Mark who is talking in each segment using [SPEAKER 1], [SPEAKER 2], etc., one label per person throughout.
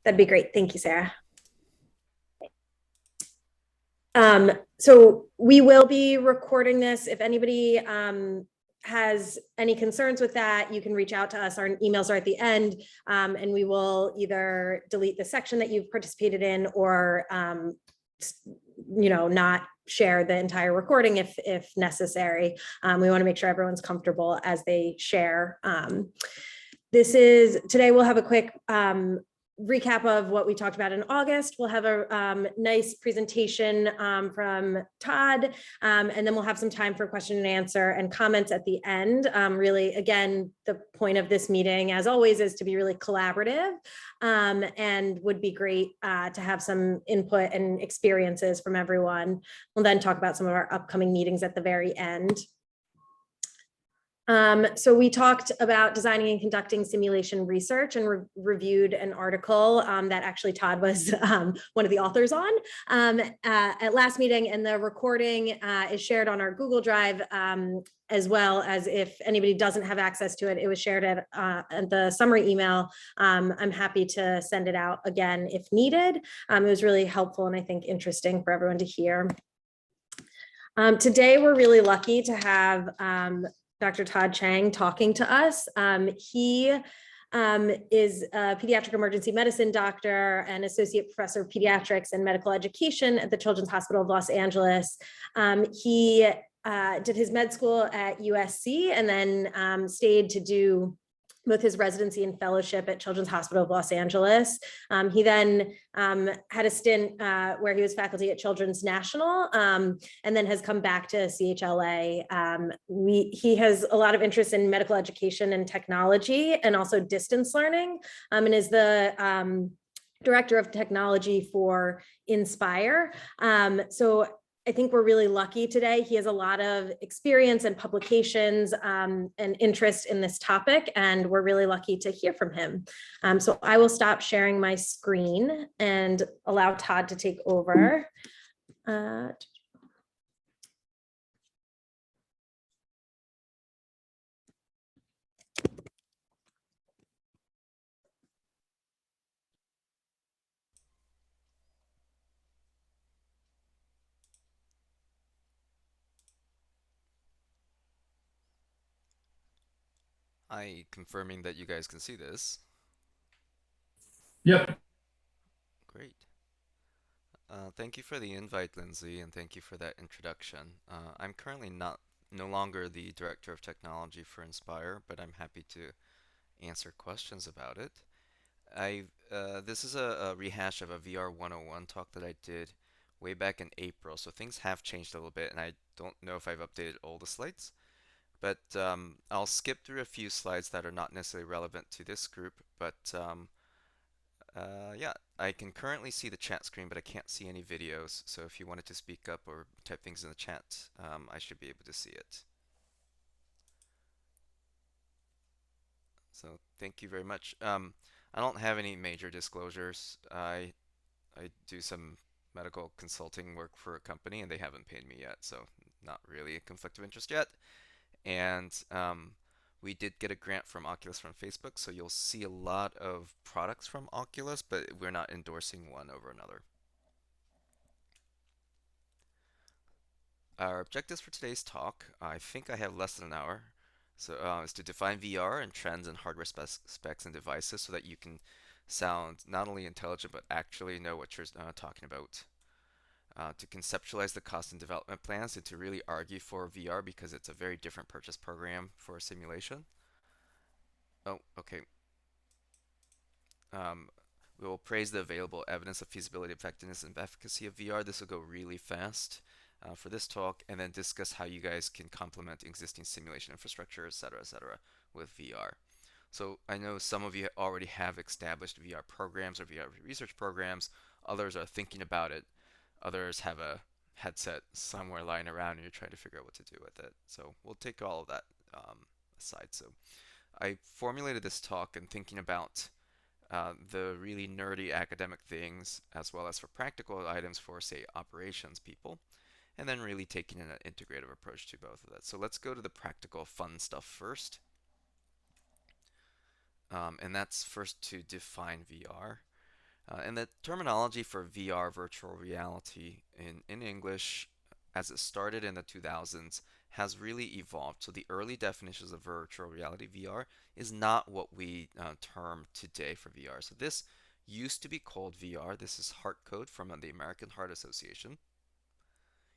[SPEAKER 1] That'd be great. Thank you, Sarah. So we will be recording this. If anybody has any concerns with that, you can reach out to us. Our emails are at the end, and we will either delete the section that you've participated in or not share the entire recording if necessary. We want to make sure everyone's comfortable as they share. Today we'll have a quick recap of what we talked about in August. We'll have a nice presentation from Todd, and then we'll have some time for question and answer and comments at the end. Really, again, the point of this meeting, as always, is to be really collaborative, and would be great to have some input and experiences from everyone. We'll then talk about some of our upcoming meetings at the very end. So we talked about designing and conducting simulation research and reviewed an article that actually Todd was one of the authors on at last meeting, and the recording is shared on our Google Drive, as well as if anybody doesn't have access to it, it was shared at the summary email. I'm happy to send it out again if needed. It was really helpful and I think interesting for everyone to hear. Today, we're really lucky to have Dr. Todd Chang talking to us. He is a pediatric emergency medicine doctor and associate professor of pediatrics and medical education at the Children's Hospital of Los Angeles. He did his med school at USC and then stayed to do both his residency and fellowship at Children's Hospital of Los Angeles. He then had a stint where he was faculty at Children's National, and then has come back to CHLA. He has a lot of interest in medical education and technology and also distance learning, and is the director of technology for Inspire. So I think we're really lucky today. He has a lot of experience and publications and interest in this topic, and we're really lucky to hear from him. So I will stop sharing my screen and allow Todd to take over.
[SPEAKER 2] Confirming that you guys can see this.
[SPEAKER 3] Yep.
[SPEAKER 2] Great. Thank you for the invite, Lindsay, and thank you for that introduction. I'm currently no longer the Director of Technology for Inspire, but I'm happy to answer questions about it. This is a rehash of a VR 101 talk that I did way back in April, so things have changed a little bit, and I don't know if I've updated all the slides. But I'll skip through a few slides that are not necessarily relevant to this group, but yeah, I can currently see the chat screen, but I can't see any videos. So if you wanted to speak up or type things in the chat, I should be able to see it. So thank you very much. I don't have any major disclosures. I do some medical consulting work for a company, and they haven't paid me yet, so not really a conflict of interest yet. And we did get a grant from Oculus from Facebook, so you'll see a lot of products from Oculus, but we're not endorsing one over another. Our objectives for today's talk, I think I have less than an hour, so is to define VR and trends and hardware specs and devices so that you can sound not only intelligent but actually know what you're talking about. To conceptualize the cost and development plans and to really argue for VR because it's a very different purchase program for a simulation. Oh, okay. We will praise the available evidence of feasibility, effectiveness, and efficacy of VR. This will go really fast for this talk, and then discuss how you guys can complement existing simulation infrastructure, etc., with VR. So I know some of you already have established VR programs or VR research programs. Others are thinking about it. Others have a headset somewhere lying around and you're trying to figure out what to do with it. So we'll take all of that aside. So I formulated this talk in thinking about the really nerdy academic things as well as for practical items for, say, operations people, and then really taking an integrative approach to both of that. So let's go to the practical fun stuff first. And that's first to define VR. And the terminology for VR, virtual reality, in English, as it started in the 2000s, has really evolved. So the early definitions of virtual reality VR is not what we term today for VR. So this used to be called VR. This is heart code from the American Heart Association.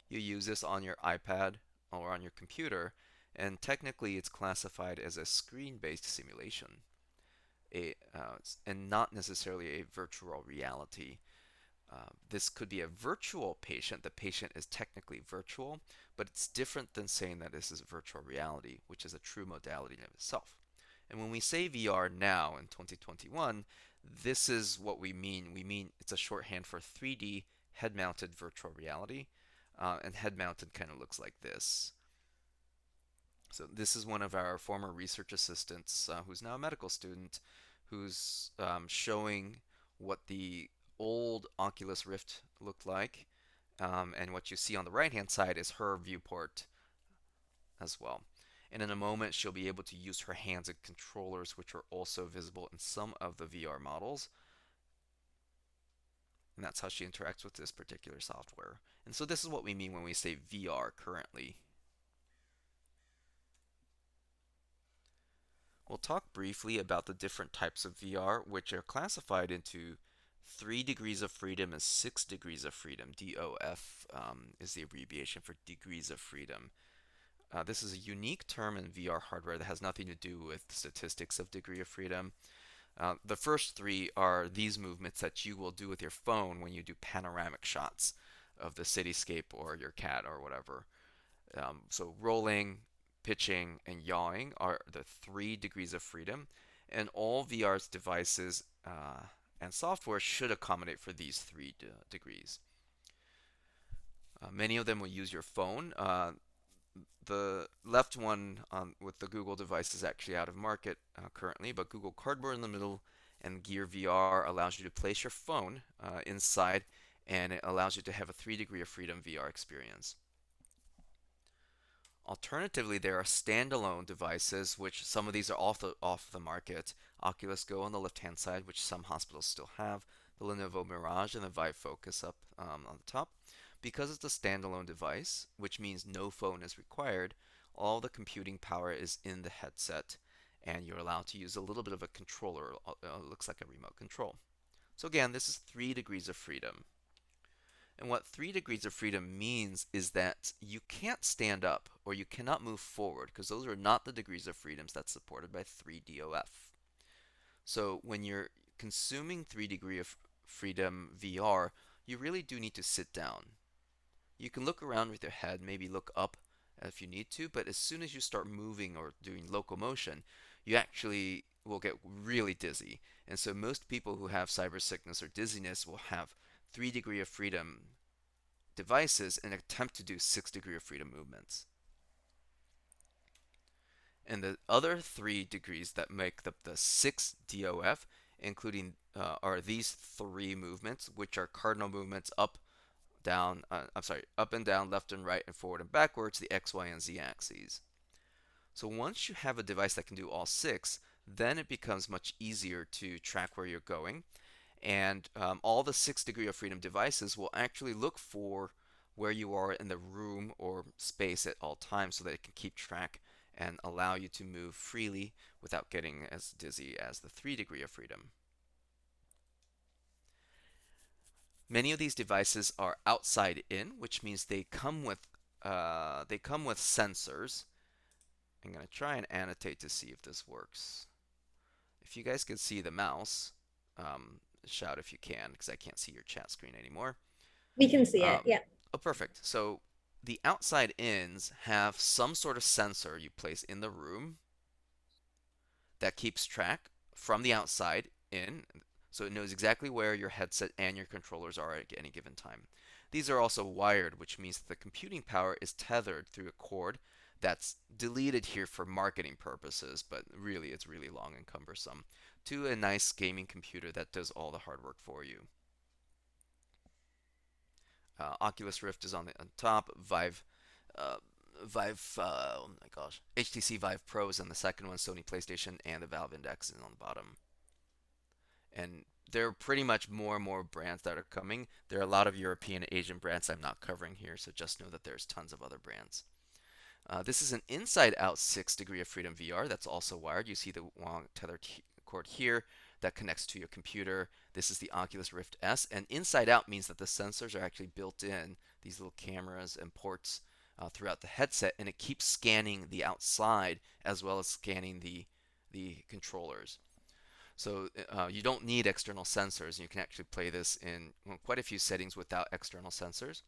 [SPEAKER 2] You use this on your iPad or on your computer, and technically it's classified as a screen-based simulation, and not necessarily a virtual reality. This could be a virtual patient. The patient is technically virtual, but it's different than saying that this is virtual reality, which is a true modality in of itself. And when we say VR now in 2021, this is what we mean. We mean it's a shorthand for 3D head-mounted virtual reality, and head-mounted kind of looks like this. So this is one of our former research assistants, who's now a medical student, who's showing what the old Oculus Rift looked like. And what you see on the right-hand side is her viewport as well. And in a moment, she'll be able to use her hands and controllers, which are also visible in some of the VR models. And that's how she interacts with this particular software. And so this is what we mean when we say VR currently. We'll talk briefly about the different types of VR, which are classified into 3 degrees of freedom and 6 degrees of freedom. DOF is the abbreviation for degrees of freedom. This is a unique term in VR hardware that has nothing to do with statistics of degree of freedom. The first three are these movements that you will do with your phone when you do panoramic shots of the cityscape or your cat or whatever. So rolling, pitching, and yawing are the 3 degrees of freedom, and all VR's devices and software should accommodate for these three degrees. Many of them will use your phone. The left one with the Google device is actually out of market currently, but Google Cardboard in the middle and Gear VR allows you to place your phone inside, and it allows you to have a 3 degree of freedom VR experience. Alternatively, there are standalone devices, which some of these are off the market. Oculus Go on the left-hand side, which some hospitals still have. The Lenovo Mirage and the Vive Focus up on the top. Because it's a standalone device, which means no phone is required, all the computing power is in the headset, and you're allowed to use a little bit of a controller. It looks like a remote control. So again, this is 3 degrees of freedom. And what 3 degrees of freedom means is that you can't stand up or you cannot move forward because those are not the degrees of freedoms that's supported by 3DOF. So when you're consuming 3 degree of freedom VR, you really do need to sit down. You can look around with your head, maybe look up if you need to, but as soon as you start moving or doing locomotion, you actually will get really dizzy. And so most people who have cyber sickness or dizziness will have 3 degree of freedom devices and attempt to do 6 degree of freedom movements. And the other 3 degrees that make up the 6 DOF, including are these three movements, which are cardinal movements up, down, up and down, left and right, and forward and backwards, the X, Y, and Z axes. So once you have a device that can do all six, then it becomes much easier to track where you're going. And all the 6 degree of freedom devices will actually look for where you are in the room or space at all times so that it can keep track and allow you to move freely without getting as dizzy as the 3 degree of freedom. Many of these devices are outside in, which means they come with sensors. I'm going to try and annotate to see if this works. If you guys can see the mouse, shout if you can, because I can't see your chat screen anymore.
[SPEAKER 1] We can see it.
[SPEAKER 2] Um,
[SPEAKER 1] Yeah.
[SPEAKER 2] oh, perfect. So the outside ins have some sort of sensor you place in the room that keeps track from the outside in, so it knows exactly where your headset and your controllers are at any given time. These are also wired, which means that the computing power is tethered through a cord that's deleted here for marketing purposes, but really it's really long and cumbersome, to a nice gaming computer that does all the hard work for you. Oculus Rift is on top. Oh my gosh, HTC Vive Pro is on the second one. Sony PlayStation and the Valve Index is on the bottom. And there are pretty much more and more brands that are coming. There are a lot of European and Asian brands I'm not covering here, so just know that there's tons of other brands. This is an inside-out 6 degree of freedom VR that's also wired. You see the long tether cord here that connects to your computer. This is the Oculus Rift S, and inside out means that the sensors are actually built in, these little cameras and ports throughout the headset, and it keeps scanning the outside as well as scanning the controllers. So you don't need external sensors. You can actually play this in quite a few settings without external sensors.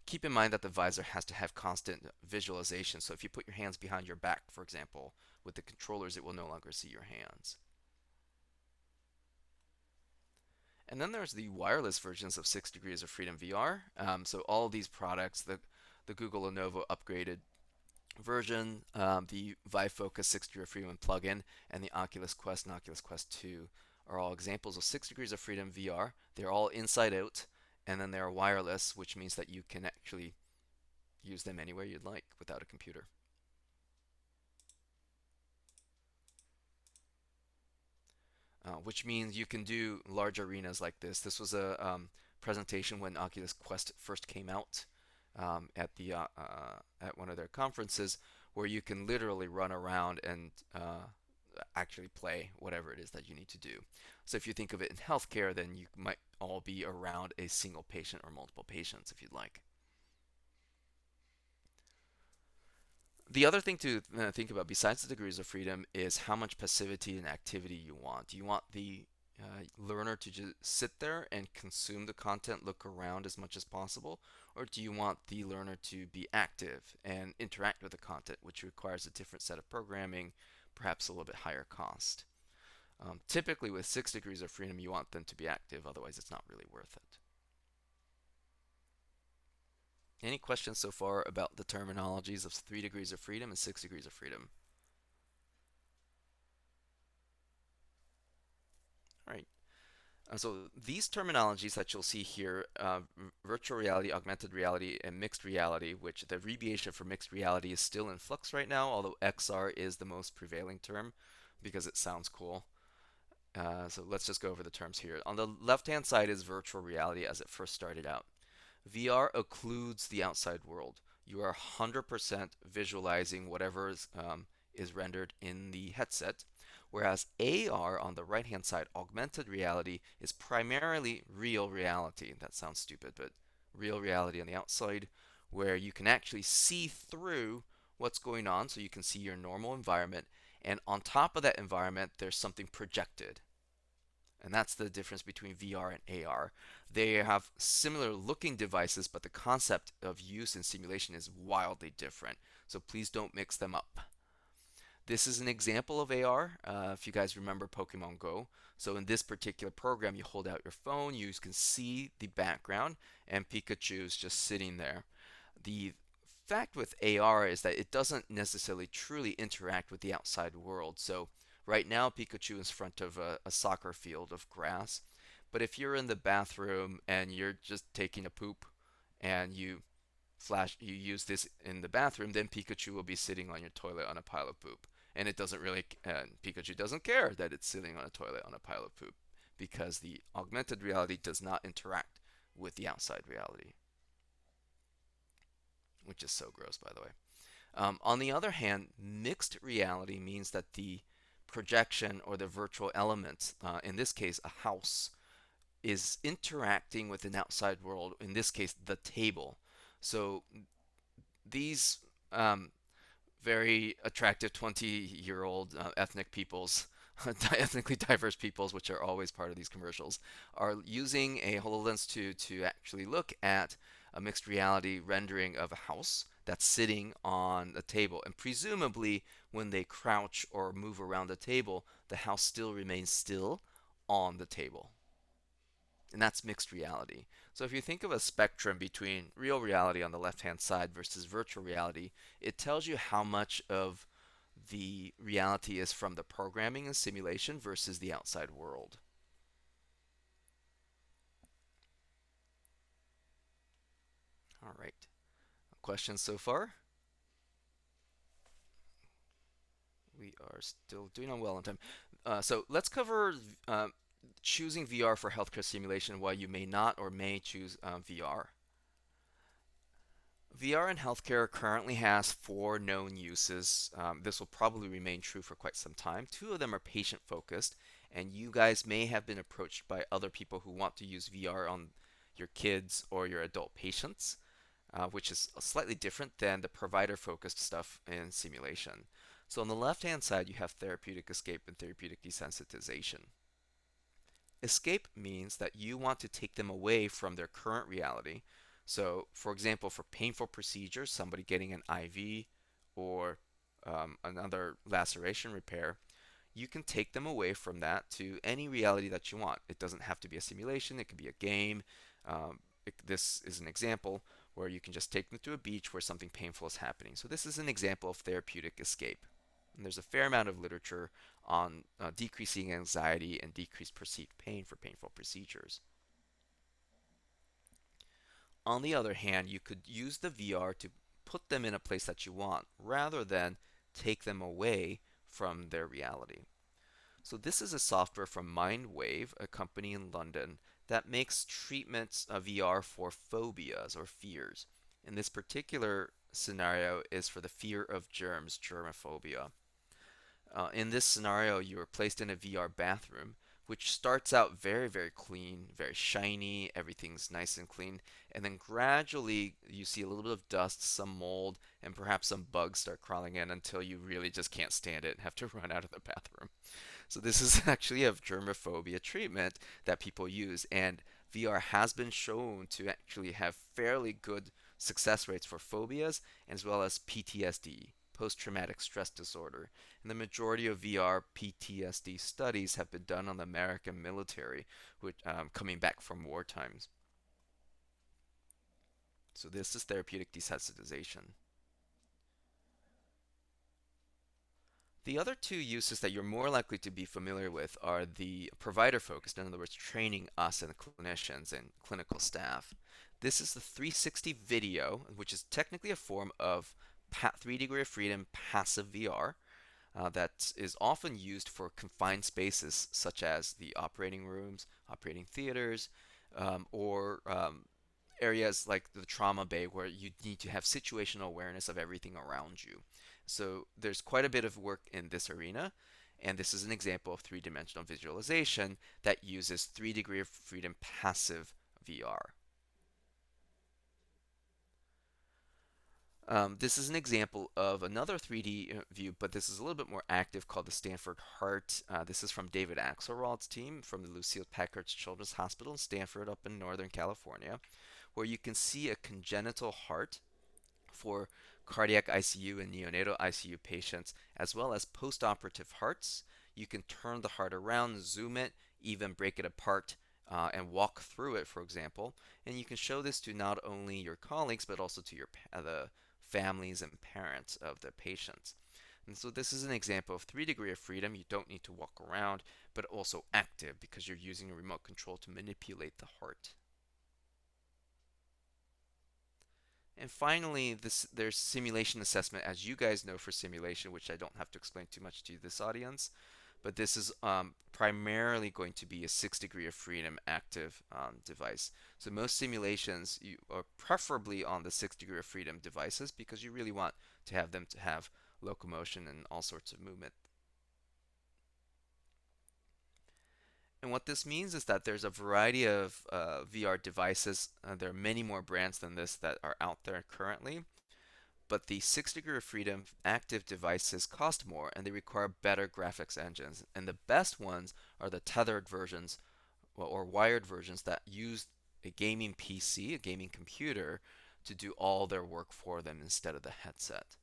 [SPEAKER 2] Keep in mind that the visor has to have constant visualization. So if you put your hands behind your back, for example, with the controllers, it will no longer see your hands. And then there's the wireless versions of 6 Degrees of Freedom VR. So all these products, the Google Lenovo upgraded version, the Vive Focus 6 Degree of Freedom plugin, and the Oculus Quest and Oculus Quest 2 are all examples of 6 Degrees of Freedom VR. They're all inside out, and then they're wireless, which means that you can actually use them anywhere you'd like without a computer. Which means you can do large arenas like this. This was a presentation when Oculus Quest first came out at one of their conferences, where you can literally run around and actually play whatever it is that you need to do. So if you think of it in healthcare, then you might all be around a single patient or multiple patients if you'd like. The other thing to think about besides the degrees of freedom is how much passivity and activity you want. Do you want the learner to just sit there and consume the content, look around as much as possible, or do you want the learner to be active and interact with the content, which requires a different set of programming, perhaps a little bit higher cost? Typically, with 6 degrees of freedom, you want them to be active, otherwise, it's not really worth it. Any questions so far about the terminologies of 3 degrees of freedom and 6 degrees of freedom? All right. So these terminologies that you'll see here, virtual reality, augmented reality, and mixed reality, which the abbreviation for mixed reality is still in flux right now, although XR is the most prevailing term because it sounds cool. So let's just go over the terms here. On the left-hand side is virtual reality as it first started out. VR occludes the outside world. You are 100% visualizing whatever is rendered in the headset, whereas AR on the right-hand side, augmented reality, is primarily real reality. That sounds stupid, but real reality on the outside, where you can actually see through what's going on, so you can see your normal environment, and on top of that environment, there's something projected. And that's the difference between VR and AR. They have similar looking devices, but the concept of use in simulation is wildly different. So please don't mix them up. This is an example of AR, if you guys remember Pokemon Go. So in this particular program, you hold out your phone, you can see the background, and Pikachu is just sitting there. The fact with AR is that it doesn't necessarily truly interact with the outside world. So right now, Pikachu is in front of a soccer field of grass. But if you're in the bathroom and you're just taking a poop and you use this in the bathroom, then Pikachu will be sitting on your toilet on a pile of poop. And it doesn't really, Pikachu doesn't care that it's sitting on a toilet on a pile of poop because the augmented reality does not interact with the outside reality, which is so gross, by the way. On the other hand, mixed reality means that the projection or the virtual element, in this case a house, is interacting with an outside world, in this case the table. So these very attractive 20-year-old ethnic peoples, ethnically diverse peoples, which are always part of these commercials, are using a HoloLens 2 to actually look at a mixed reality rendering of a house that's sitting on a table. And presumably, when they crouch or move around the table, the house still remains still on the table. And that's mixed reality. So if you think of a spectrum between real reality on the left-hand side versus virtual reality, it tells you how much of the reality is from the programming and simulation versus the outside world. All right. Questions so far? We are still doing on well on time. So let's cover choosing VR for healthcare simulation, while you may not or may choose VR. VR in healthcare currently has four known uses. This will probably remain true for quite some time. Two of them are patient focused, and you guys may have been approached by other people who want to use VR on your kids or your adult patients, which is slightly different than the provider focused stuff in simulation. So on the left hand side, you have therapeutic escape and therapeutic desensitization. Escape means that you want to take them away from their current reality. So, for example, for painful procedures, somebody getting an IV or another laceration repair, you can take them away from that to any reality that you want. It doesn't have to be a simulation, it could be a game. This is an example where you can just take them to a beach where something painful is happening. So, this is an example of therapeutic escape. And there's a fair amount of literature on decreasing anxiety and decreased perceived pain for painful procedures. On the other hand, you could use the VR to put them in a place that you want rather than take them away from their reality. So this is a software from Mindwave, a company in London that makes treatments of VR for phobias or fears. In this particular scenario is for the fear of germs, germophobia. In this scenario, you are placed in a VR bathroom, which starts out very, very clean, very shiny, everything's nice and clean, and then gradually you see a little bit of dust, some mold, and perhaps some bugs start crawling in until you really just can't stand it and have to run out of the bathroom. So this is actually a germophobia treatment that people use, and VR has been shown to actually have fairly good success rates for phobias as well as PTSD, post-traumatic stress disorder. And the majority of VR PTSD studies have been done on the American military, which coming back from war times. So this is therapeutic desensitization. The other two uses that you're more likely to be familiar with are the provider focused, in other words, training us and clinicians and clinical staff. This is the 360 video, which is technically a form of 3 degree of freedom passive VR that is often used for confined spaces such as the operating rooms, operating theaters, or areas like the trauma bay where you need to have situational awareness of everything around you. So there's quite a bit of work in this arena, and this is an example of three-dimensional visualization that uses 3 degree of freedom passive VR. This is an example of another 3D view, but this is a little bit more active called the Stanford Heart. This is from David Axelrod's team from the Lucille Packard Children's Hospital in Stanford up in Northern California, where you can see a congenital heart for cardiac ICU and neonatal ICU patients, as well as postoperative hearts. You can turn the heart around, zoom it, even break it apart and walk through it, for example. And you can show this to not only your colleagues, but also to the families and parents of the patients. And so this is an example of 3 degree of freedom. You don't need to walk around, but also active because you're using a remote control to manipulate the heart. And finally, there's simulation assessment, as you guys know for simulation, which I don't have to explain too much to this audience. But this is primarily going to be a 6 degree of freedom active device. So most simulations you are preferably on the 6 degree of freedom devices because you really want to have them to have locomotion and all sorts of movement. And what this means is that there's a variety of VR devices. There are many more brands than this that are out there currently. But the 6 degree of freedom active devices cost more and they require better graphics engines. And the best ones are the tethered versions or wired versions that use a gaming PC, a gaming computer, to do all their work for them instead of the headset.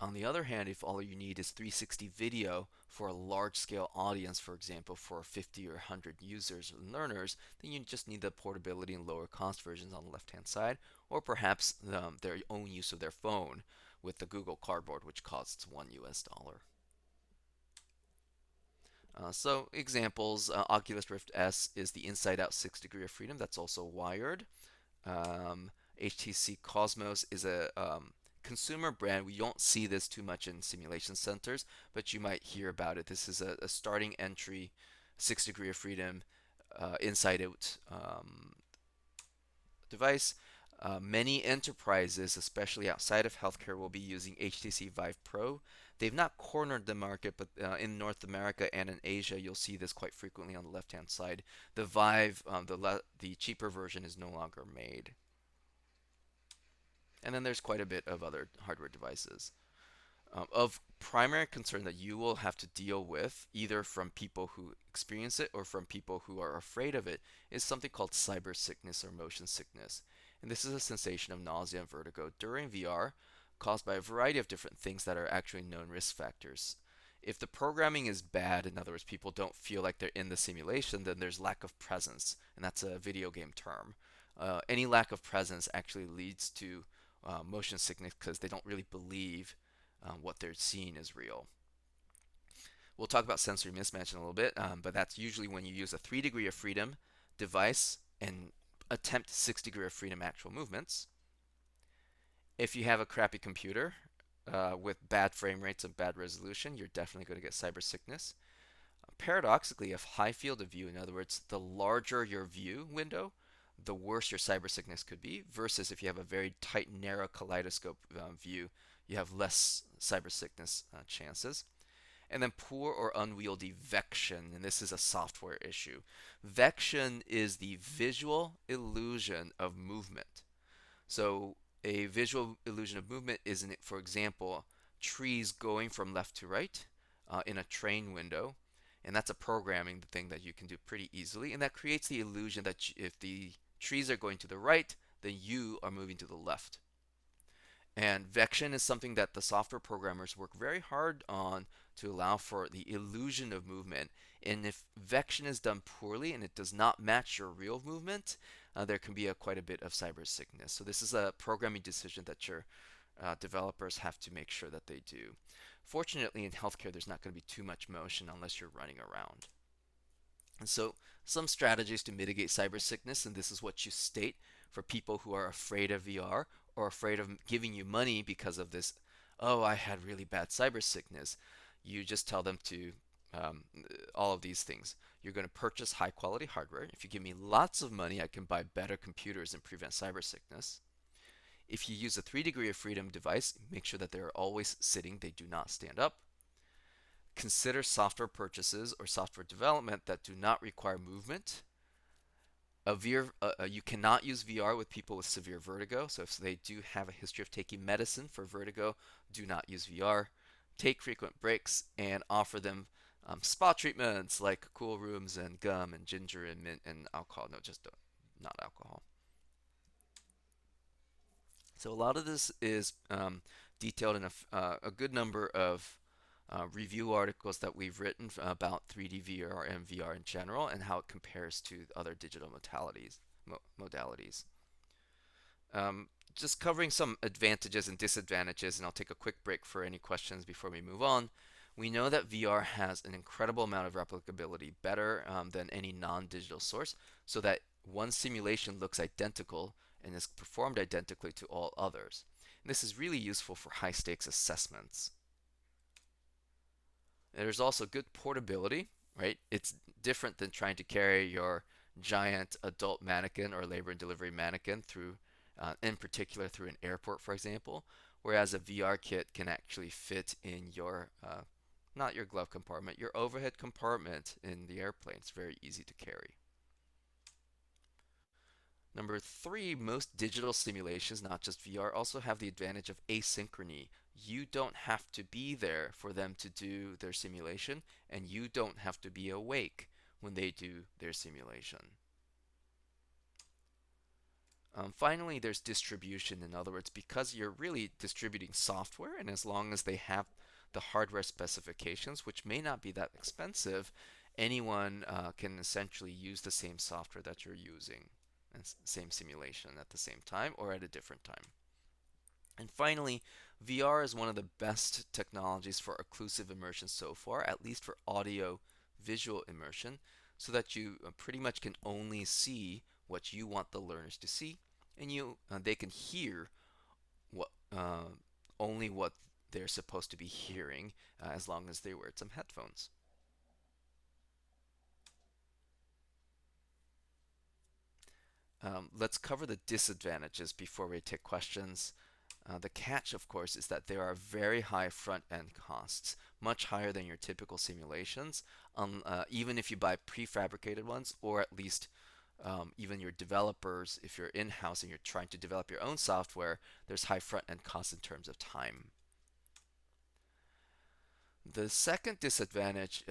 [SPEAKER 2] On the other hand, if all you need is 360 video for a large scale audience, for example, for 50 or 100 users and learners, then you just need the portability and lower cost versions on the left hand side, or perhaps their own use of their phone with the Google Cardboard, which costs $1. So examples, Oculus Rift S is the inside out 6 degree of freedom that's also wired. HTC Cosmos is a consumer brand. We don't see this too much in simulation centers, but you might hear about it. This is a starting entry, 6 degree of freedom, inside out device. Many enterprises, especially outside of healthcare, will be using HTC Vive Pro. They've not cornered the market, but in North America and in Asia, you'll see this quite frequently on the left-hand side. The Vive, the cheaper version, is no longer made. And then there's quite a bit of other hardware devices. Of primary concern that you will have to deal with, either from people who experience it or from people who are afraid of it, is something called cyber sickness or motion sickness. And this is a sensation of nausea and vertigo during VR caused by a variety of different things that are actually known risk factors. If the programming is bad, in other words, people don't feel like they're in the simulation, then there's lack of presence, and that's a video game term. Any lack of presence actually leads to motion sickness because they don't really believe what they're seeing is real. We'll talk about sensory mismatch in a little bit, but that's usually when you use a 3 degree of freedom device and attempt 6 degree of freedom actual movements. If you have a crappy computer with bad frame rates and bad resolution, you're definitely going to get cyber sickness. Paradoxically, if high field of view, in other words, the larger your view window, the worse your cyber sickness could be, versus if you have a very tight, narrow kaleidoscope view, you have less cyber sickness chances. And then poor or unwieldy vection, and this is a software issue. Vection is the visual illusion of movement. So a visual illusion of movement is, for example, trees going from left to right in a train window. And that's a programming thing that you can do pretty easily. And that creates the illusion that if the trees are going to the right, then you are moving to the left. And vection is something that the software programmers work very hard on to allow for the illusion of movement. And if vection is done poorly and it does not match your real movement, there can be quite a bit of cyber sickness. So this is a programming decision that your developers have to make sure that they do. Fortunately, in healthcare, there's not going to be too much motion unless you're running around. And so some strategies to mitigate cyber sickness, and this is what you state for people who are afraid of VR or afraid of giving you money because of this, oh, I had really bad cyber sickness. You just tell them to all of these things. You're going to purchase high quality hardware. If you give me lots of money, I can buy better computers and prevent cyber sickness. If you use a 3 degree of freedom device, make sure that they're always sitting, they do not stand up. Consider software purchases or software development that do not require movement. You cannot use VR with people with severe vertigo. So if they do have a history of taking medicine for vertigo, do not use VR. Take frequent breaks and offer them spa treatments like cool rooms and gum and ginger and mint and alcohol. No, just don't, not alcohol. So a lot of this is detailed in a good number of review articles that we've written about 3D VR and VR in general and how it compares to other digital modalities. Just covering some advantages and disadvantages, and I'll take a quick break for any questions before we move on. We know that VR has an incredible amount of replicability, better than any non-digital source, so that one simulation looks identical and is performed identically to all others. And this is really useful for high-stakes assessments. There's also good portability, right? It's different than trying to carry your giant adult mannequin or labor and delivery mannequin through, in particular, through an airport, for example, whereas a VR kit can actually fit in your, not your glove compartment, your overhead compartment in the airplane. It's very easy to carry. Number three, most digital simulations, not just VR, also have the advantage of asynchrony. You don't have to be there for them to do their simulation, and you don't have to be awake when they do their simulation. Finally, there's distribution. In other words, because you're really distributing software, and as long as they have the hardware specifications, which may not be that expensive, anyone can essentially use the same software that you're using and same simulation at the same time or at a different time. And finally, VR is one of the best technologies for occlusive immersion so far, at least for audio visual immersion, so that you pretty much can only see what you want the learners to see, and they can hear what only what they're supposed to be hearing as long as they wear some headphones. Let's cover the disadvantages before we take questions. The catch, of course, is that there are very high front-end costs, much higher than your typical simulations, even if you buy prefabricated ones, or at least even your developers, if you're in-house and you're trying to develop your own software, there's high front-end costs in terms of time. The second disadvantage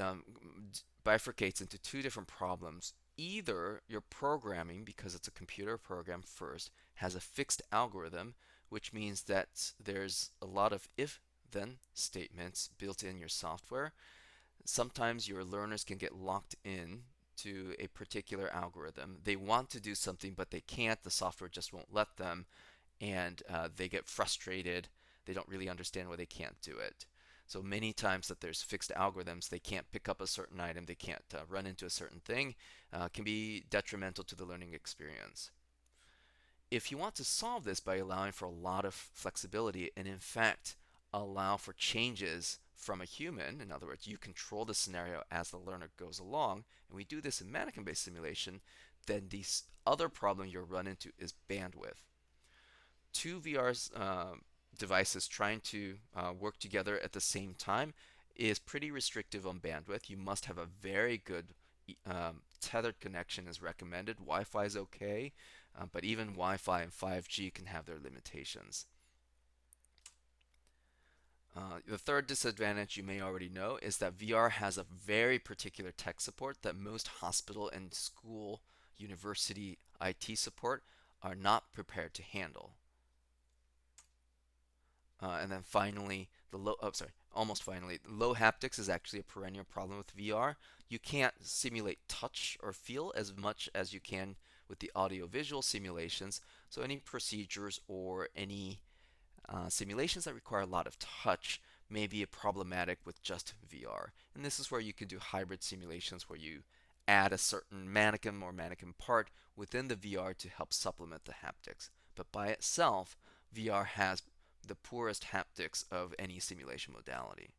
[SPEAKER 2] bifurcates into two different problems. Either your programming, because it's a computer program first, has a fixed algorithm, which means that there's a lot of if-then statements built in your software. Sometimes your learners can get locked in to a particular algorithm. They want to do something, but they can't. The software just won't let them, and they get frustrated. They don't really understand why they can't do it. So many times that there's fixed algorithms, they can't pick up a certain item, they can't run into a certain thing, can be detrimental to the learning experience. If you want to solve this by allowing for a lot of flexibility and in fact allow for changes from a human, in other words, you control the scenario as the learner goes along, and we do this in mannequin-based simulation, then the other problem you'll run into is bandwidth. Two VR devices trying to work together at the same time is pretty restrictive on bandwidth. You must have a very good tethered connection is recommended. Wi-Fi is okay, but even Wi-Fi and 5G can have their limitations. The third disadvantage you may already know is that VR has a very particular tech support that most hospital and school, university IT support are not prepared to handle. And then finally, almost finally, low haptics is actually a perennial problem with VR. You can't simulate touch or feel as much as you can with the audio-visual simulations. So any procedures or any simulations that require a lot of touch may be problematic with just VR. And this is where you can do hybrid simulations where you add a certain mannequin or mannequin part within the VR to help supplement the haptics. But by itself, VR has the poorest haptics of any simulation modality.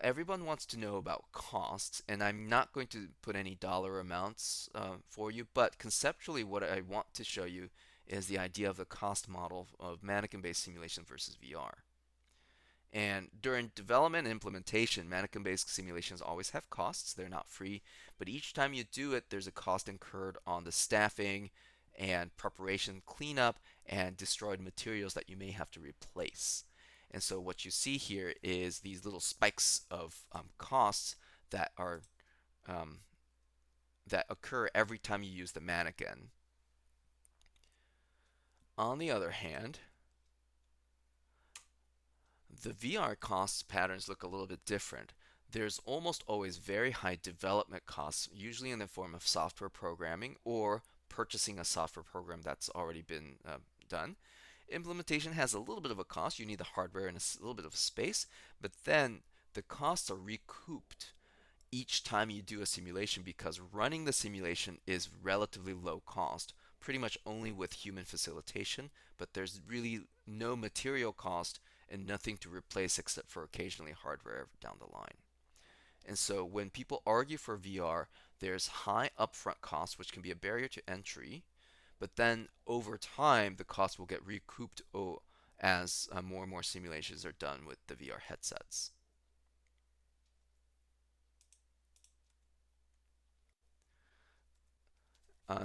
[SPEAKER 2] Everyone wants to know about costs, and I'm not going to put any dollar amounts for you, but conceptually, what I want to show you is the idea of the cost model of mannequin-based simulation versus VR. And during development and implementation, mannequin-based simulations always have costs. They're not free, but each time you do it, there's a cost incurred on the staffing and preparation, cleanup, and destroyed materials that you may have to replace. And so what you see here is these little spikes of costs that are um, that occur every time you use the mannequin. On the other hand, the VR cost patterns look a little bit different. There's almost always very high development costs, usually in the form of software programming or purchasing a software program that's already been done. Implementation has a little bit of a cost. You need the hardware and a little bit of space, but then the costs are recouped each time you do a simulation because running the simulation is relatively low cost, pretty much only with human facilitation, but there's really no material cost and nothing to replace except for occasionally hardware down the line. And so when people argue for VR, there's high upfront costs, which can be a barrier to entry, but then over time, the cost will get recouped as more and more simulations are done with the VR headsets.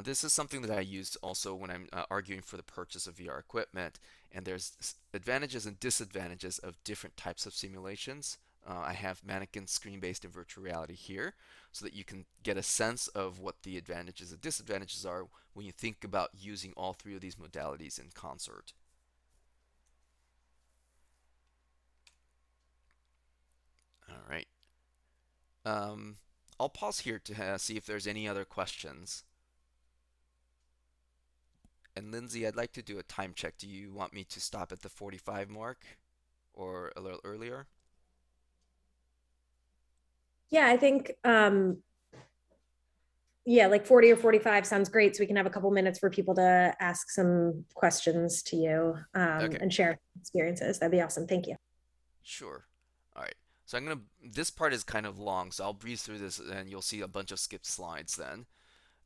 [SPEAKER 2] This is something that I use also when I'm arguing for the purchase of VR equipment, and there's advantages and disadvantages of different types of simulations. I have mannequin screen-based and virtual reality here so that you can get a sense of what the advantages and disadvantages are when you think about using all three of these modalities in concert. All right. Um, I'll pause here to see if there's any other questions. And Lindsay, I'd like to do a time check. Do you want me to stop at the 45 mark or a little earlier?
[SPEAKER 1] Yeah, I think yeah, like 40 or 45 sounds great. So we can have a couple minutes for people to ask some questions to you
[SPEAKER 2] Okay,
[SPEAKER 1] and share experiences. That'd be awesome. Thank you.
[SPEAKER 2] sure. All right. So this part is kind of long, so I'll breeze through this and you'll see a bunch of skipped slides then.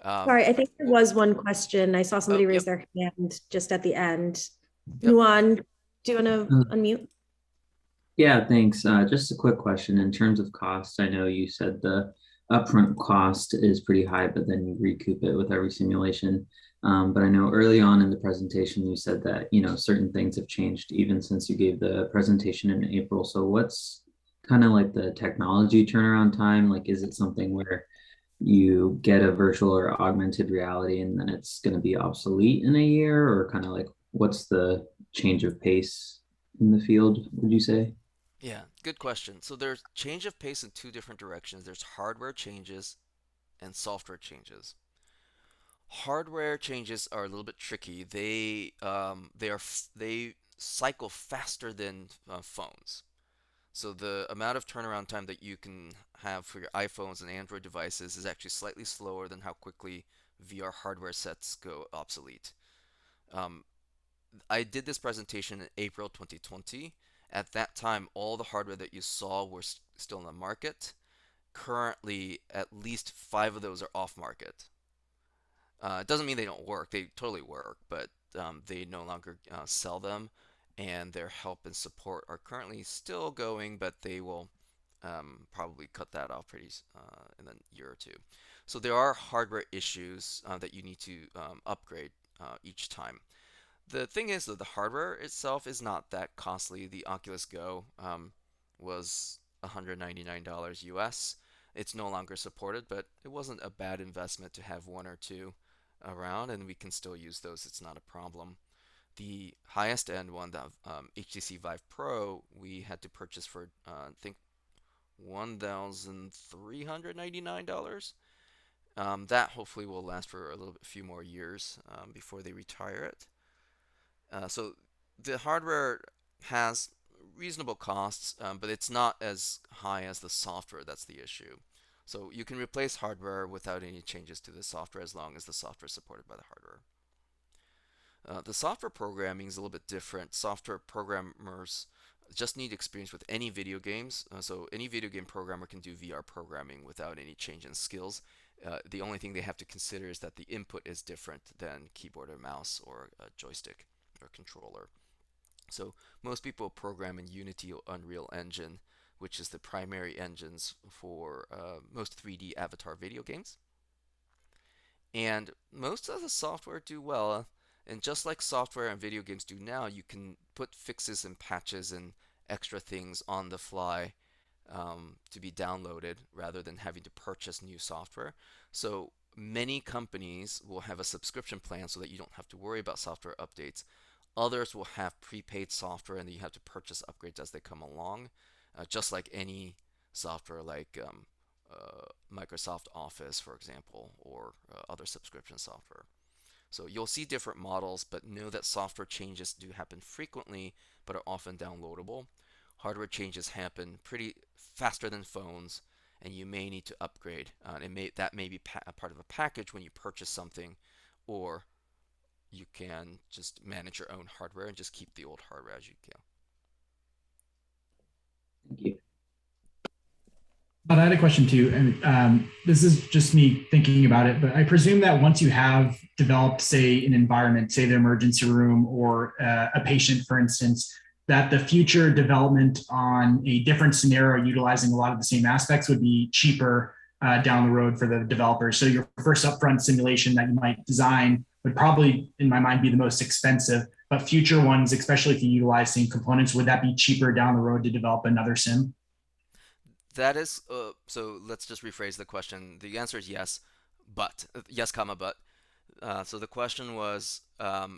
[SPEAKER 1] Sorry, I think there
[SPEAKER 2] Well,
[SPEAKER 1] was one question. I saw
[SPEAKER 2] oh,
[SPEAKER 1] somebody
[SPEAKER 2] yep,
[SPEAKER 1] raise their hand just at the end.
[SPEAKER 2] yep.
[SPEAKER 1] Nuan, do you want to
[SPEAKER 3] Uh,
[SPEAKER 1] unmute?
[SPEAKER 3] Yeah, thanks. Just a quick question. In terms of cost, I know you said the upfront cost is pretty high, but then you recoup it with every simulation. But I know early on in the presentation, you said that, certain things have changed even since you gave the presentation in April. So what's kind of like the technology turnaround time? Like, is it something where you get a virtual or augmented reality and then it's going to be obsolete in a year, or kind of like what's the change of pace in the field, would you say?
[SPEAKER 2] Yeah, good question. So there's change of pace in two different directions. There's hardware changes and software changes. Hardware changes are a little bit tricky. They cycle faster than phones. So the amount of turnaround time that you can have for your iPhones and Android devices is actually slightly slower than how quickly VR hardware sets go obsolete. Um, I did this presentation in April 2020. At that time, all the hardware that you saw were still in the market. Currently, at least five of those are off market. It doesn't mean they don't work. They totally work, but they no longer sell them, and their help and support are currently still going, but they will probably cut that off in a year or two. So there are hardware issues that you need to upgrade each time. The thing is that the hardware itself is not that costly. The Oculus Go was $199 US. It's no longer supported, but it wasn't a bad investment to have one or two around, and we can still use those. It's not a problem. The highest end one, the HTC Vive Pro, we had to purchase for I think $1,399. That hopefully will last for a few more years before they retire it. So the hardware has reasonable costs, but it's not as high as the software. That's the issue. So you can replace hardware without any changes to the software as long as the software is supported by the hardware. The software programming is a little bit different. Software programmers just need experience with any video games. So any video game programmer can do VR programming without any change in skills. The only thing they have to consider is that the input is different than keyboard or mouse or a joystick or controller. So most people program in Unity or Unreal Engine, which is the primary engines for most 3D avatar video games. And most of the software do well. And just like software and video games do now, you can put fixes and patches and extra things on the fly to be downloaded rather than having to purchase new software. So many companies will have a subscription plan so that you don't have to worry about software updates. Others will have prepaid software and then you have to purchase upgrades as they come along, just like any software like Microsoft Office, for example, or other subscription software. So you'll see different models, but know that software changes do happen frequently, but are often downloadable. Hardware changes happen pretty faster than phones, and you may need to upgrade. That may be a part of a package when you purchase something, or you can just manage your own hardware and just keep the old hardware as you go.
[SPEAKER 3] Thank you.
[SPEAKER 4] But I had a question too, and this is just me thinking about it. But I presume that once you have developed, say, an environment, say the emergency room or a patient, for instance, that the future development on a different scenario utilizing a lot of the same aspects would be cheaper down the road for the developers. So your first upfront simulation that you might design would probably, in my mind, be the most expensive. But future ones, especially if you utilize same components, would that be cheaper down the road to develop another sim?
[SPEAKER 2] That is, so let's just rephrase the question. The answer is yes, but, yes, comma, but. So the question was,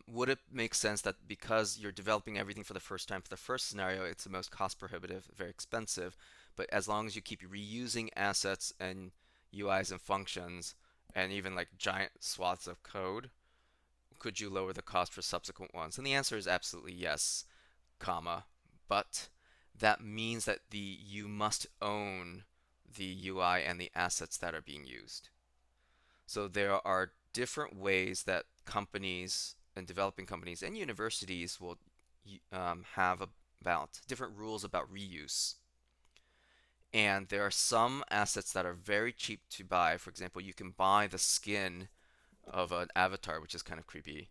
[SPEAKER 2] would it make sense that because you're developing everything for the first time for the first scenario, it's the most cost prohibitive, very expensive, but as long as you keep reusing assets and UIs and functions, and even like giant swaths of code, could you lower the cost for subsequent ones? And the answer is absolutely yes, comma, but that means that you must own the UI and the assets that are being used. So there are different ways that companies and developing companies and universities will have about different rules about reuse. And there are some assets that are very cheap to buy. For example, you can buy the skin of an avatar, which is kind of creepy,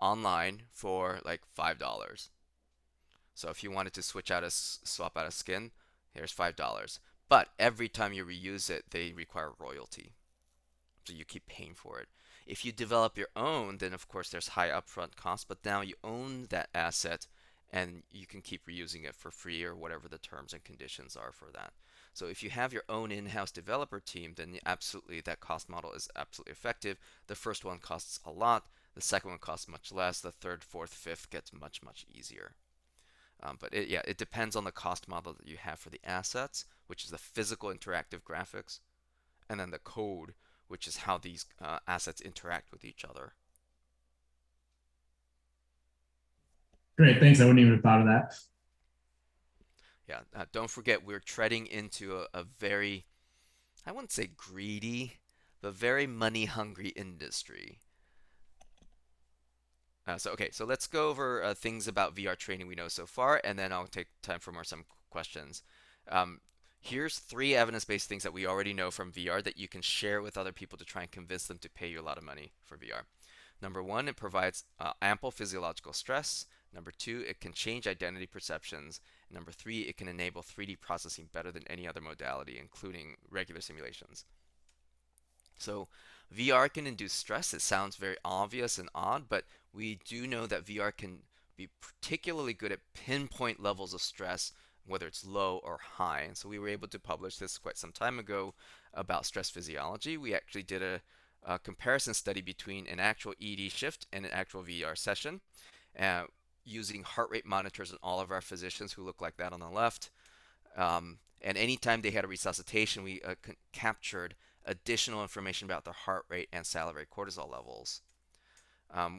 [SPEAKER 2] online for like $5. So if you wanted to swap out a skin, here's $5. But every time you reuse it, they require royalty. So you keep paying for it. If you develop your own, then of course there's high upfront costs, but now you own that asset and you can keep reusing it for free or whatever the terms and conditions are for that. So if you have your own in-house developer team, then absolutely that cost model is absolutely effective. The first one costs a lot, the second one costs much less, the third, fourth, fifth gets much, much easier. But yeah, it depends on the cost model that you have for the assets, which is the physical interactive graphics, and then the code, which is how these assets interact with each other.
[SPEAKER 4] Great, thanks. I wouldn't even have thought of that.
[SPEAKER 2] Yeah, don't forget we're treading into a very, I wouldn't say greedy, but very money hungry industry. So let's go over things about VR training we know so far, and then I'll take time for some questions. Um, Here's 3 evidence-based things that we already know from VR that you can share with other people to try and convince them to pay you a lot of money for VR. Number 1, it provides ample physiological stress. Number 2, it can change identity perceptions. Number 3, it can enable 3D processing better than any other modality, including regular simulations. So VR can induce stress. It sounds very obvious and odd, but we do know that VR can be particularly good at pinpoint levels of stress, whether it's low or high. And so we were able to publish this quite some time ago about stress physiology. We actually did a comparison study between an actual ED shift and an actual VR session, uh, using heart rate monitors in all of our physicians who look like that on the left. And anytime they had a resuscitation, we captured additional information about their heart rate and salivary cortisol levels.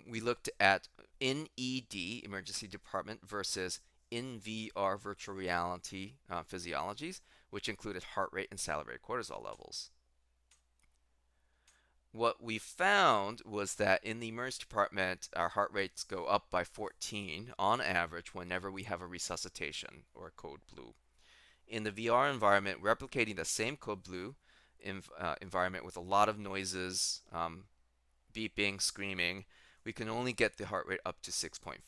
[SPEAKER 2] We looked at in ED, emergency department, versus in VR, virtual reality physiologies, which included heart rate and salivary cortisol levels. What we found was that in the emergency department, our heart rates go up by 14 on average whenever we have a resuscitation or a code blue. In the VR environment, replicating the same code blue environment with a lot of noises, beeping, screaming, we can only get the heart rate up to 6.5.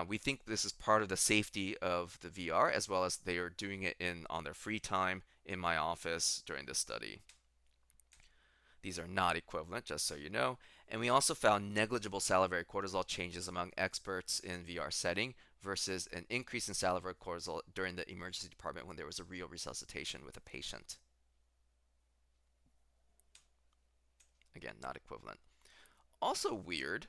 [SPEAKER 2] We think this is part of the safety of the VR, as well as they are doing it on their free time in my office during this study. These are not equivalent, just so you know. And we also found negligible salivary cortisol changes among experts in VR setting versus an increase in salivary cortisol during the emergency department when there was a real resuscitation with a patient. Again, not equivalent. Also weird,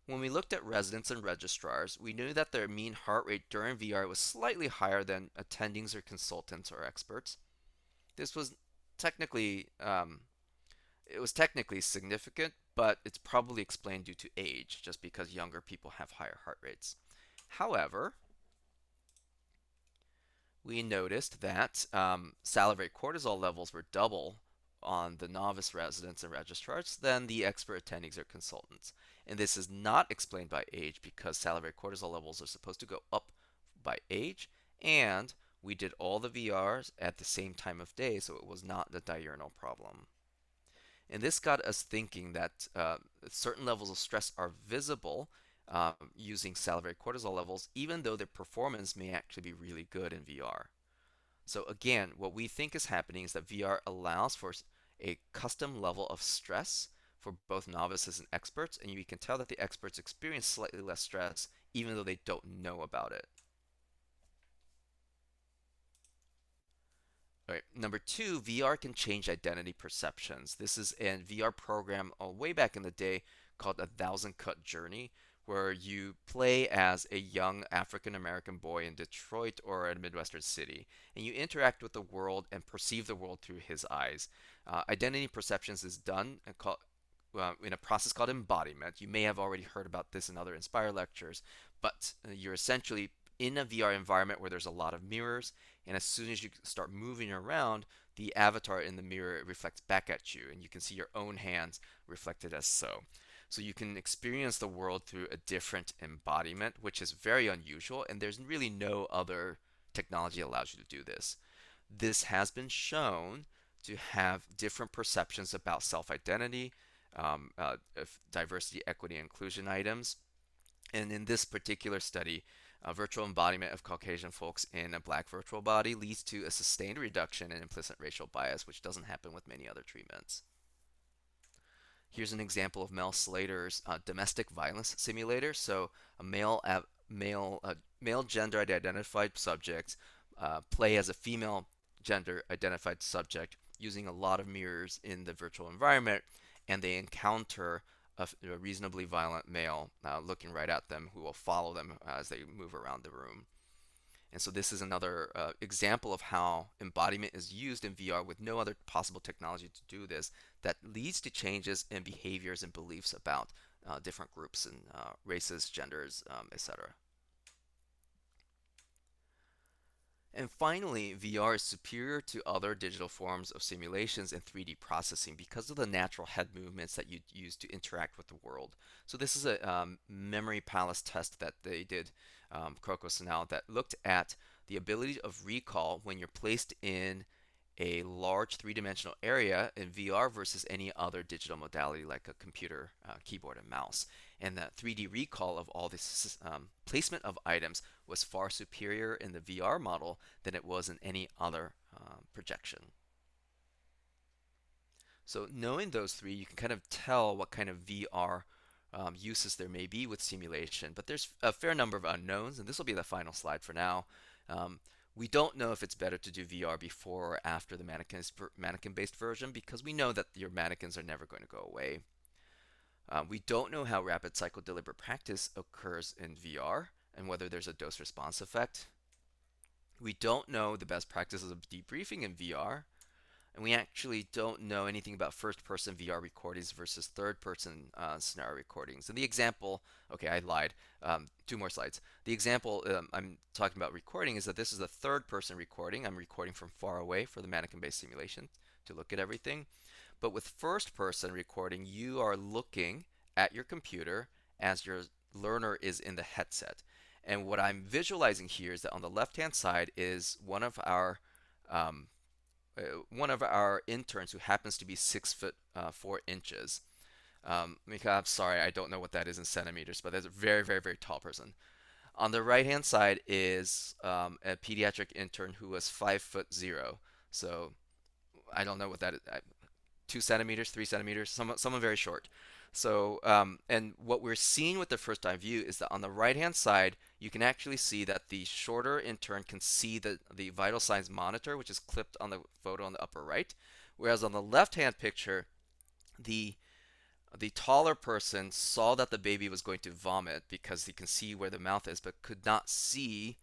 [SPEAKER 2] when we looked at residents and registrars, we knew that their mean heart rate during VR was slightly higher than attendings or consultants or experts. This was technically significant, but it's probably explained due to age, just because younger people have higher heart rates. However, we noticed that salivary cortisol levels were double on the novice residents and registrars than the expert attendings or consultants. And this is not explained by age because salivary cortisol levels are supposed to go up by age, and we did all the VRs at the same time of day, so it was not the diurnal problem. And this got us thinking that certain levels of stress are visible using salivary cortisol levels, even though their performance may actually be really good in VR. So again, what we think is happening is that VR allows for a custom level of stress for both novices and experts, and you can tell that the experts experience slightly less stress even though they don't know about it. All right, number 2, VR can change identity perceptions. This is a VR program way back in the day called 1,000 Cut Journey, where you play as a young African American boy in Detroit or a Midwestern city, and you interact with the world and perceive the world through his eyes. Identity perceptions is done in a process called embodiment. You may have already heard about this in other Inspire lectures, but you're essentially in a VR environment where there's a lot of mirrors, and as soon as you start moving around, the avatar in the mirror reflects back at you, and you can see your own hands reflected as so. So you can experience the world through a different embodiment, which is very unusual, and there's really no other technology that allows you to do this. This has been shown to have different perceptions about self-identity, diversity, equity, inclusion items. And in this particular study, a virtual embodiment of Caucasian folks in a black virtual body leads to a sustained reduction in implicit racial bias, which doesn't happen with many other treatments. Here's an example of Mel Slater's domestic violence simulator. So a male gender identified subject play as a female gender identified subject using a lot of mirrors in the virtual environment, and they encounter a reasonably violent male looking right at them who will follow them as they move around the room. And so this is another example of how embodiment is used in VR with no other possible technology to do this, that leads to changes in behaviors and beliefs about different groups and races, genders, etc. And finally, VR is superior to other digital forms of simulations and 3D processing because of the natural head movements that you use to interact with the world. So this is a memory palace test that they did, Crocus and Al, that looked at the ability of recall when you're placed in a large three-dimensional area in VR versus any other digital modality like a computer, keyboard, and mouse. And the 3D recall of all this placement of items was far superior in the VR model than it was in any other projection. So knowing those three, you can kind of tell what kind of VR uses there may be with simulation, but there's a fair number of unknowns, and this will be the final slide for now. We don't know if it's better to do VR before or after the mannequin-based version because we know that your mannequins are never going to go away. We don't know how rapid cycle deliberate practice occurs in VR and whether there's a dose response effect. We don't know the best practices of debriefing in VR, and we actually don't know anything about first-person VR recordings versus third-person scenario recordings. And the example, okay, I lied, 2 more slides. The example I'm talking about recording is that this is a third-person recording. I'm recording from far away for the mannequin-based simulation to look at everything. But with first-person recording, you are looking at your computer as your learner is in the headset. And what I'm visualizing here is that on the left-hand side is one of our interns who happens to be 6'4". Mika, I'm sorry, I don't know what that is in centimeters, but that's a very, very, very tall person. On the right-hand side is a pediatric intern who was 5'0". So I don't know what that is. 2 centimeters, 3 centimeters, someone very short. So, and what we're seeing with the first eye view is that on the right-hand side, you can actually see that the shorter intern can see the vital signs monitor, which is clipped on the photo on the upper right. Whereas on the left-hand picture, the taller person saw that the baby was going to vomit because he can see where the mouth is, but could not see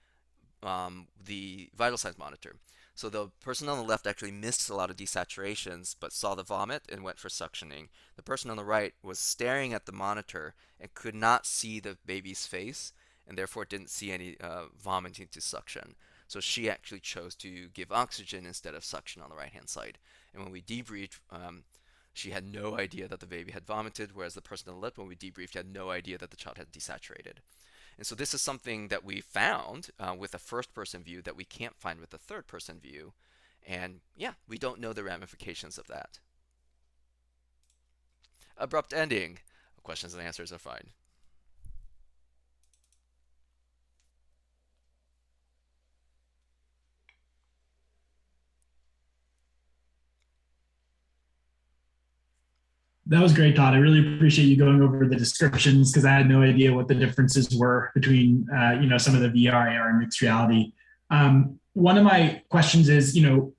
[SPEAKER 2] the vital signs monitor. So the person on the left actually missed a lot of desaturations, but saw the vomit and went for suctioning. The person on the right was staring at the monitor and could not see the baby's face, and therefore didn't see any vomiting to suction. So she actually chose to give oxygen instead of suction on the right-hand side. And when we debriefed, she had no idea that the baby had vomited, whereas the person on the left, when we debriefed, had no idea that the child had desaturated. And so this is something that we found with a first-person view that we can't find with a third-person view. And yeah, we don't know the ramifications of that. Abrupt ending. Questions and answers are fine.
[SPEAKER 4] That was great, Todd. I really appreciate you going over the descriptions because I had no idea what the differences were between, some of the VR, AR, and mixed reality. One of my questions is, you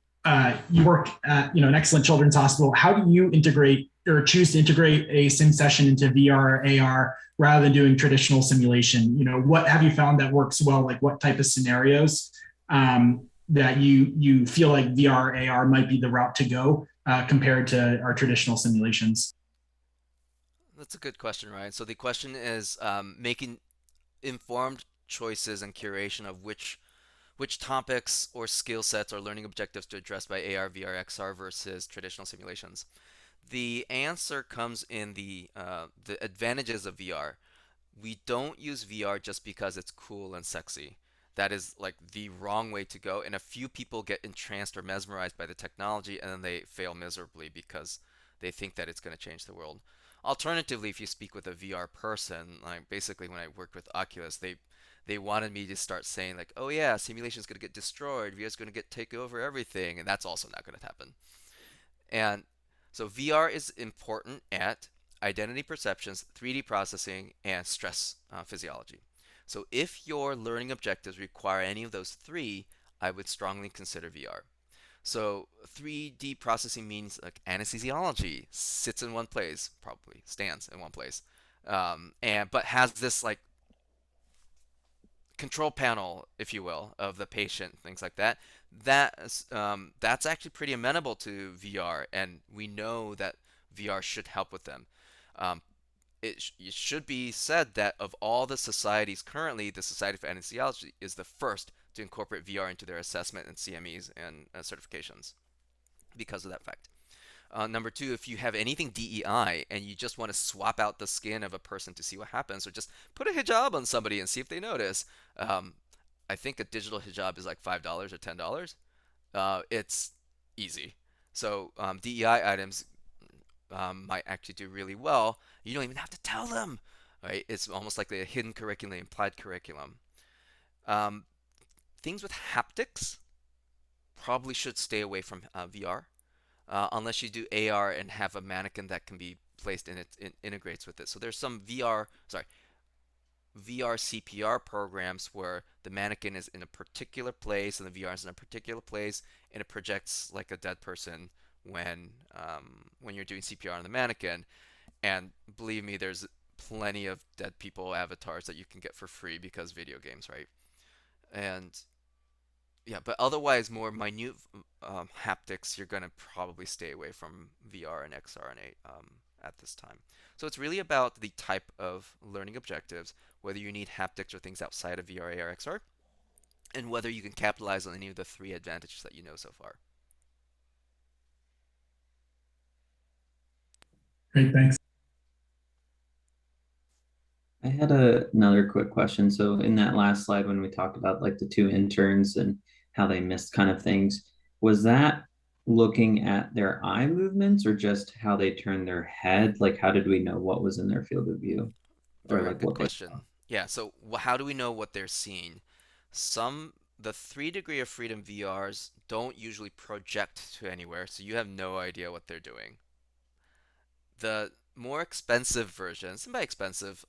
[SPEAKER 4] work at, an excellent children's hospital. How do you integrate or choose to integrate a sim session into VR, AR, rather than doing traditional simulation? What have you found that works well? Like what type of scenarios that you feel like VR, AR might be the route to go compared to our traditional simulations?
[SPEAKER 2] That's a good question, Ryan. So the question is making informed choices and curation of which which topics or skill sets or learning objectives to address by AR, VR, XR versus traditional simulations? The answer comes in the advantages of VR. We don't use VR just because it's cool and sexy. That is like the wrong way to go, and a few people get entranced or mesmerized by the technology, and then they fail miserably because they think that it's going to change the world. Alternatively, if you speak with a VR person, like basically when I worked with Oculus, they wanted me to start saying like, "Oh yeah, simulation is going to get destroyed. VR is going to get take over everything," and that's also not going to happen. And so VR is important at identity perceptions, 3D processing, and stress physiology. So if your learning objectives require any of those three, I would strongly consider VR. So 3D processing means like anesthesiology sits in one place, probably stands in one place, and but has this like control panel, if you will, of the patient, things like that. That's actually pretty amenable to VR, and we know that VR should help with them. Um, it should be said that of all the societies currently, the Society for Anesthesiology is the first to incorporate VR into their assessment and CMEs and certifications because of that fact. Number two, if you have anything DEI and you just want to swap out the skin of a person to see what happens, or just put a hijab on somebody and see if they notice, um, I think a digital hijab is like $5 or $10. It's easy. So DEI items might actually do really well. You don't even have to tell them, right? It's almost like a hidden curriculum, implied curriculum. Um, Things with haptics probably should stay away from VR. Unless you do AR and have a mannequin that can be placed in it integrates with it. So there's some VR CPR programs where the mannequin is in a particular place and the VR is in a particular place, and it projects like a dead person when you're doing CPR on the mannequin. And believe me, there's plenty of dead people avatars that you can get for free because video games, right? And yeah, but otherwise, more minute haptics, you're going to probably stay away from VR and XR and at this time. So it's really about the type of learning objectives, whether you need haptics or things outside of VR, AR, XR, and whether you can capitalize on any of the three advantages that you know so far.
[SPEAKER 4] Great, thanks.
[SPEAKER 3] I had another quick question. So in that last slide, when we talked about like the two interns and how they missed kind of things, was that looking at their eye movements or just how they turned their head? Like, how did we know what was in their field of view or
[SPEAKER 2] Very
[SPEAKER 3] like
[SPEAKER 2] good
[SPEAKER 3] what they saw?
[SPEAKER 2] question. Yeah, so how do we know what they're seeing? The 3 degree of freedom VRs don't usually project to anywhere, so you have no idea what they're doing. The more expensive versions, and by expensive,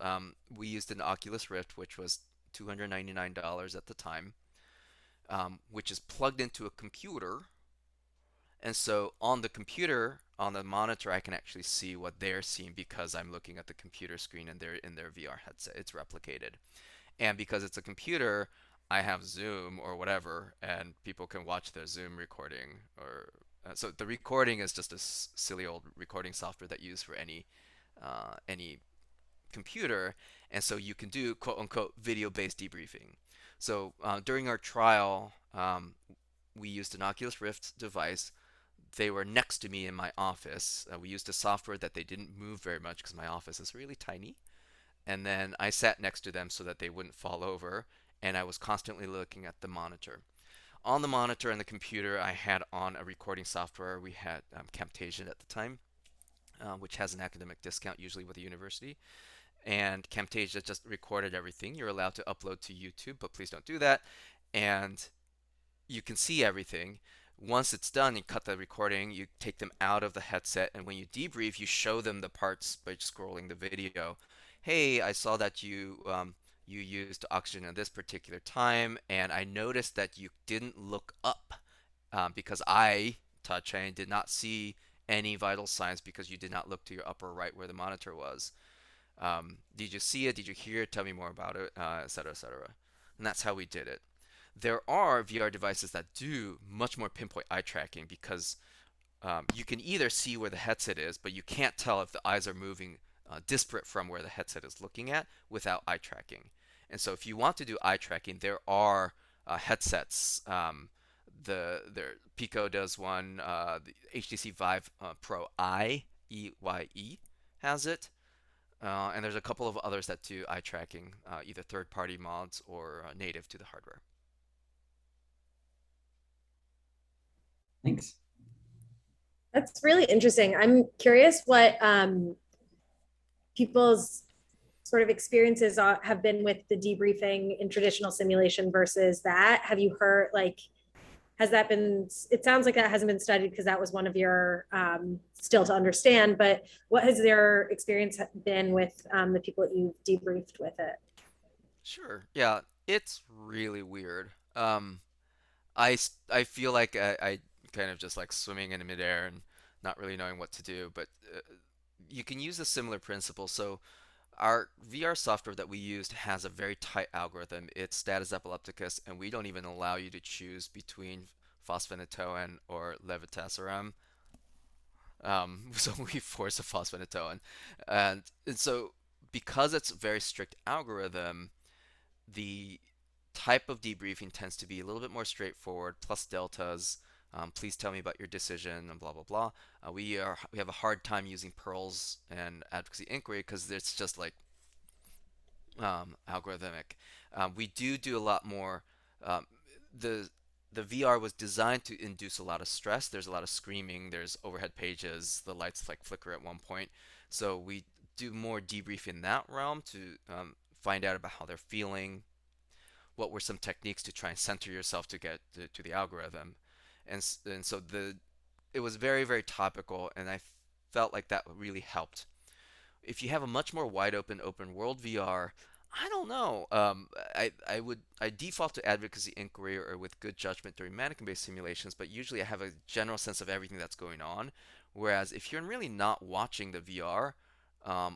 [SPEAKER 2] we used an Oculus Rift, which was $299 at the time, which is plugged into a computer. And so on the computer, on the monitor, I can actually see what they're seeing because I'm looking at the computer screen and they're in their VR headset. It's replicated. And because it's a computer, I have Zoom or whatever, and people can watch their Zoom recording. Or so the recording is just a silly old recording software that you use for any computer, and so you can do quote unquote video-based debriefing. So during our trial, we used an Oculus Rift device. They were next to me in my office. We used a software that they didn't move very much because my office is really tiny. And then I sat next to them so that they wouldn't fall over, and I was constantly looking at the monitor. On the monitor and the computer, I had on a recording software. We had Camtasia at the time, which has an academic discount usually with a university. And Camtasia just recorded everything. You're allowed to upload to YouTube, but please don't do that. And you can see everything. Once it's done, you cut the recording, you take them out of the headset, and when you debrief, you show them the parts by scrolling the video. Hey, I saw that you used oxygen at this particular time, and I noticed that you didn't look up because I, Todd Chang, did not see any vital signs because you did not look to your upper right where the monitor was. Did you see it? Did you hear it? Tell me more about it, et cetera, et cetera. And that's how we did it. There are VR devices that do much more pinpoint eye tracking because you can either see where the headset is, but you can't tell if the eyes are moving disparate from where the headset is looking at without eye tracking. And so if you want to do eye tracking, there are headsets. Their Pico does one. The HTC Vive Pro EYE has it. And there's a couple of others that do eye tracking, either third-party mods or native to the hardware.
[SPEAKER 3] Thanks.
[SPEAKER 1] That's really interesting. I'm curious what people's sort of experiences have been with the debriefing in traditional simulation versus that. Have you heard, like, has that been, it sounds like that hasn't been studied because that was one of your still to understand, but what has their experience been with the people that you've debriefed with it?
[SPEAKER 2] Sure. Yeah, it's really weird. I feel like I kind of just like swimming in midair and not really knowing what to do, but you can use a similar principle. So our VR software that we used has a very tight algorithm. It's status epilepticus, and we don't even allow you to choose between phosphonatoin or levetiracetam. So we force a phosphonatoin, and so because it's a very strict algorithm, the type of debriefing tends to be a little bit more straightforward, plus deltas. Please tell me about your decision and blah blah blah. We have a hard time using pearls and advocacy inquiry because it's just like algorithmic. We do a lot more. Um, the the VR was designed to induce a lot of stress. There's a lot of screaming. There's overhead pages. The lights like flicker at one point. So we do more debrief in that realm to find out about how they're feeling. What were some techniques to try and center yourself to get to the algorithm, and so it was very topical, and I felt like that really helped. If you have a much more wide open world VR, I don't know. I default to advocacy inquiry or with good judgment during mannequin-based simulations, but usually I have a general sense of everything that's going on. Whereas if you're really not watching the VR,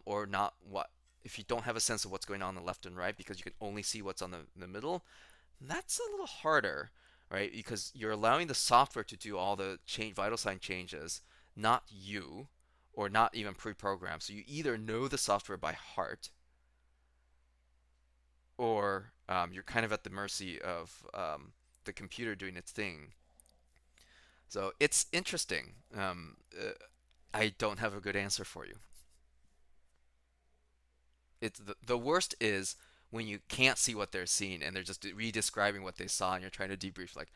[SPEAKER 2] or not what if you don't have a sense of what's going on the left and right because you can only see what's on the middle, that's a little harder, right? Because you're allowing the software to do all the vital sign changes, not you, or not even pre-programmed. So you either know the software by heart, or you're kind of at the mercy of the computer doing its thing. So it's interesting. I don't have a good answer for you. It's the worst is when you can't see what they're seeing and they're just re-describing what they saw and you're trying to debrief like,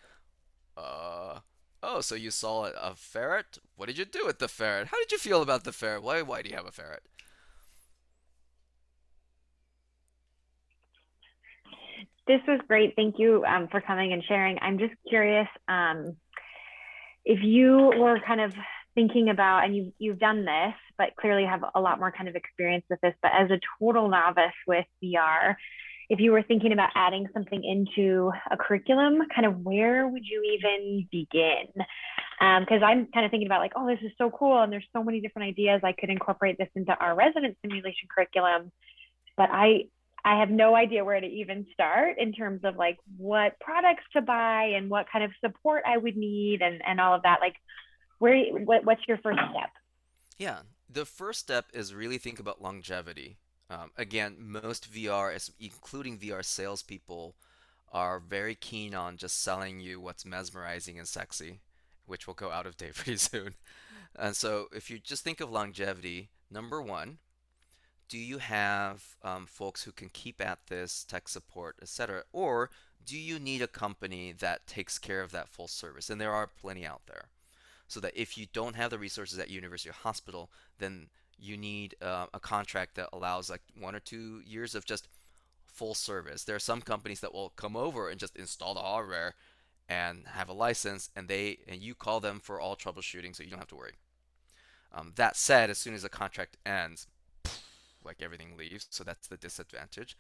[SPEAKER 2] uh, oh, so you saw a ferret? What did you do with the ferret? How did you feel about the ferret? Why do you have a ferret?
[SPEAKER 5] This was great. Thank you for coming and sharing. I'm just curious if you were kind of thinking about, and you've done this, but clearly have a lot more kind of experience with this, but as a total novice with VR, if you were thinking about adding something into a curriculum, kind of where would you even begin? Because I'm kind of thinking about like, oh, this is so cool, and there's so many different ideas. I could incorporate this into our resident simulation curriculum, but I have no idea where to even start in terms of like what products to buy and what kind of support I would need and all of that. Like, what's your first step?
[SPEAKER 2] Yeah, the first step is really think about longevity. Again, most VR, including VR salespeople, are very keen on just selling you what's mesmerizing and sexy, which will go out of date pretty soon. And so, if you just think of longevity, number one, do you have folks who can keep at this, tech support, etc., or do you need a company that takes care of that full service? And there are plenty out there. So that if you don't have the resources at university or hospital, then you need a contract that allows like 1 or 2 years of just full service. There are some companies that will come over and just install the hardware and have a license, and you call them for all troubleshooting, so you don't have to worry. That said, as soon as the contract ends, like everything leaves, so that's the disadvantage.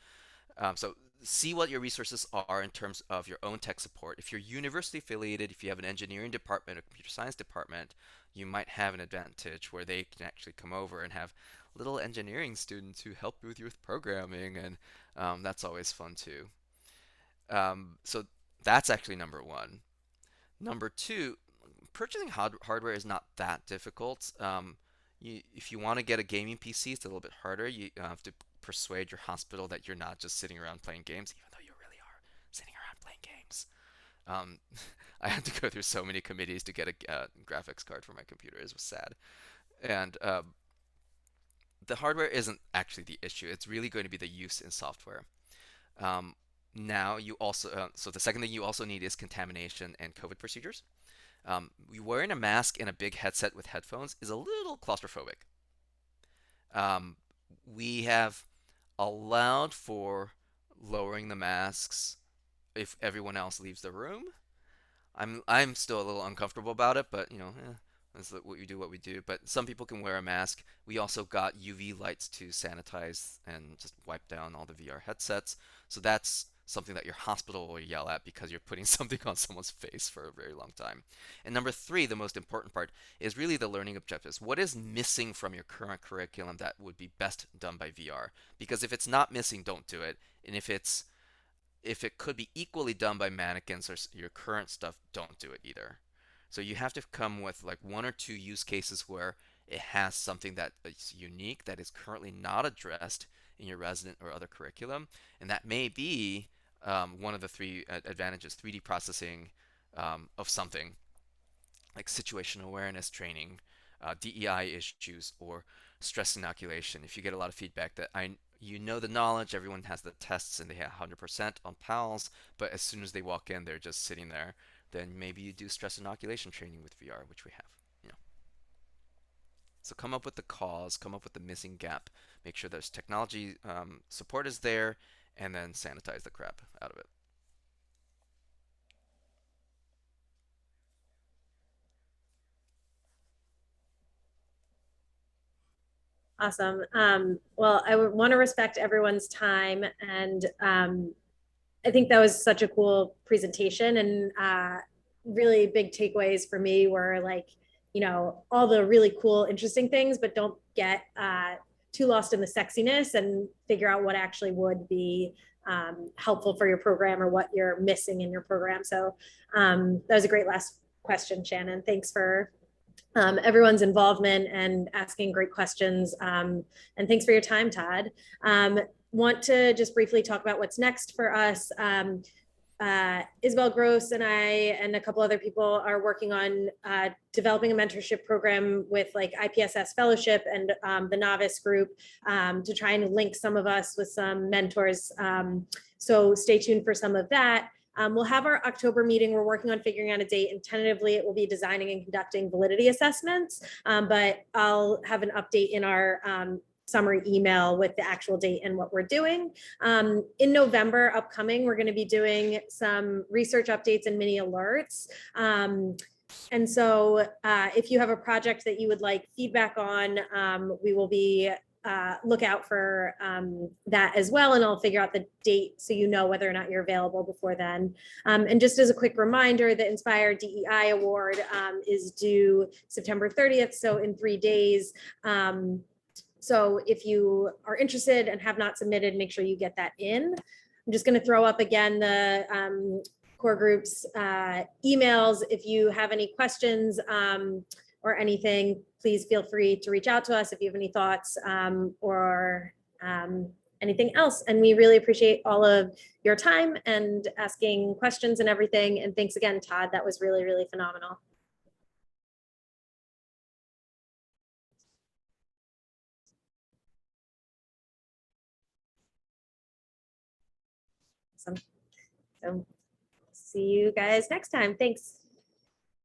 [SPEAKER 2] So see what your resources are in terms of your own tech support. If you're university affiliated, if you have an engineering department, a computer science department, you might have an advantage where they can actually come over and have little engineering students who help you with programming, and that's always fun too. So that's actually number one. Number two, purchasing hardware is not that difficult. If you want to get a gaming PC, it's a little bit harder. You have to persuade your hospital that you're not just sitting around playing games, even though you really are sitting around playing games. I had to go through so many committees to get a graphics card for my computer. It was sad. And the hardware isn't actually the issue. It's really going to be the use in software. Um, now you also, so the second thing you also need is contamination and COVID procedures. Wearing a mask and a big headset with headphones is a little claustrophobic. Um, we have allowed for lowering the masks if everyone else leaves the room. I'm still a little uncomfortable about it, but that's what we do, what we do. But some people can wear a mask. We also got UV lights to sanitize and just wipe down all the VR headsets. So that's something that your hospital will yell at because you're putting something on someone's face for a very long time. And number three, the most important part, is really the learning objectives. What is missing from your current curriculum that would be best done by VR? Because if it's not missing, don't do it. And if it could be equally done by mannequins or your current stuff, don't do it either. So you have to come with like one or two use cases where it has something that is unique that is currently not addressed in your resident or other curriculum, and that may be one of the three advantages: 3D processing of something like situational awareness training, DEI issues, or stress inoculation. If you get a lot of feedback that you know the knowledge, everyone has the tests and they have 100% on PALS, but as soon as they walk in, they're just sitting there, then maybe you do stress inoculation training with VR, which we have. So come up with the cause, come up with the missing gap, make sure there's technology support is there, and then sanitize the crap out of it.
[SPEAKER 1] Awesome. Well, I would want to respect everyone's time, and I think that was such a cool presentation, and really big takeaways for me were like, all the really cool, interesting things, but don't get too lost in the sexiness and figure out what actually would be helpful for your program or what you're missing in your program. So that was a great last question, Shannon. Thanks for everyone's involvement and asking great questions. And thanks for your time, Todd. Want to just briefly talk about what's next for us. Isabel Gross and I and a couple other people are working on developing a mentorship program with like IPSS Fellowship and the Novice group to try and link some of us with some mentors. So stay tuned for some of that. We'll have our October meeting. We're working on figuring out a date, and tentatively it will be designing and conducting validity assessments, but I'll have an update in our summary email with the actual date and what we're doing. In November upcoming, we're going to be doing some research updates and mini alerts. And so if you have a project that you would like feedback on, we will be look out for that as well, and I'll figure out the date so you know whether or not you're available before then. And just as a quick reminder, the Inspire DEI Award is due September 30th, so in 3 days. So if you are interested and have not submitted, make sure you get that in. I'm just going to throw up again the core groups emails. If you have any questions or anything, please feel free to reach out to us if you have any thoughts or anything else. And we really appreciate all of your time and asking questions and everything. And thanks again, Todd. That was really, really phenomenal. Awesome. So see you guys next time. Thanks.